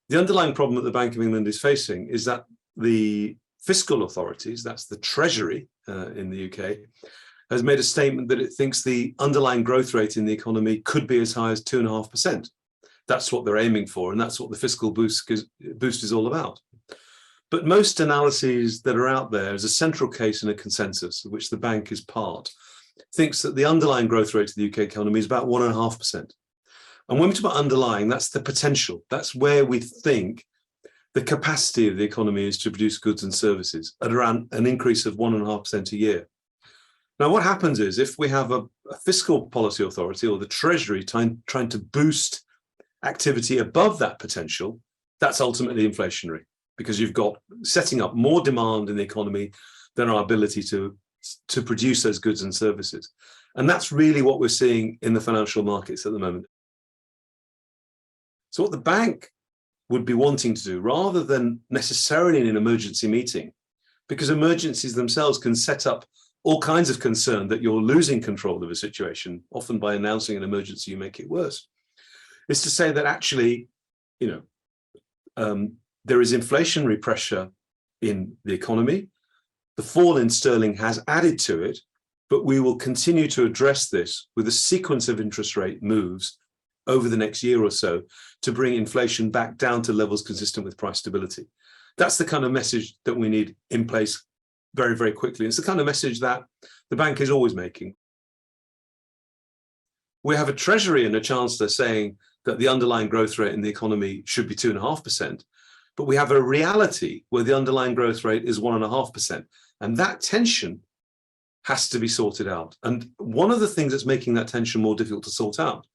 The underlying problem that the Bank of England is facing is that the fiscal authorities, that's the Treasury in the UK, has made a statement that it thinks the underlying growth rate in the economy could be as high as 2.5%. That's what they're aiming for, and that's what the fiscal boost is all about. But most analyses that are out there as a central case and a consensus, of which the bank is part, thinks that the underlying growth rate of the UK economy is about 1.5%. And when we talk about underlying, that's the potential. That's where we think the capacity of the economy is to produce goods and services at around an increase of 1.5% a year. Now, what happens is if we have a fiscal policy authority or the Treasury trying to boost activity above that potential, that's ultimately inflationary, because you've got setting up more demand in the economy than our ability to produce those goods and services. And that's really what we're seeing in the financial markets at the moment. So what the bank would be wanting to do, rather than necessarily in an emergency meeting, because emergencies themselves can set up all kinds of concern that you're losing control of a situation, often by announcing an emergency, you make it worse, is to say that actually, there is inflationary pressure in the economy. The fall in sterling has added to it, but we will continue to address this with a sequence of interest rate moves over the next year or so to bring inflation back down to levels consistent with price stability. That's the kind of message that we need in place very, very quickly. It's the kind of message that the bank is always making. We have a Treasury and a Chancellor saying that the underlying growth rate in the economy should be 2.5%, but we have a reality where the underlying growth rate is 1.5%. And that tension has to be sorted out. And one of the things that's making that tension more difficult to sort out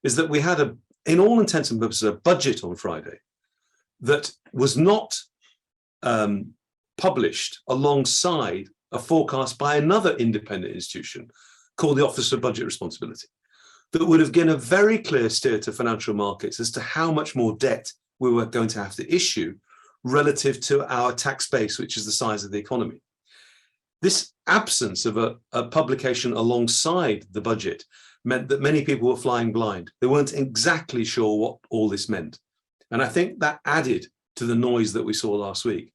is that we had, in all intents and purposes, a budget on Friday that was not published alongside a forecast by another independent institution called the Office of Budget Responsibility, that would have given a very clear steer to financial markets as to how much more debt we were going to have to issue relative to our tax base, which is the size of the economy. This absence of a publication alongside the budget meant that many people were flying blind. They weren't exactly sure what all this meant. And I think that added to the noise that we saw last week.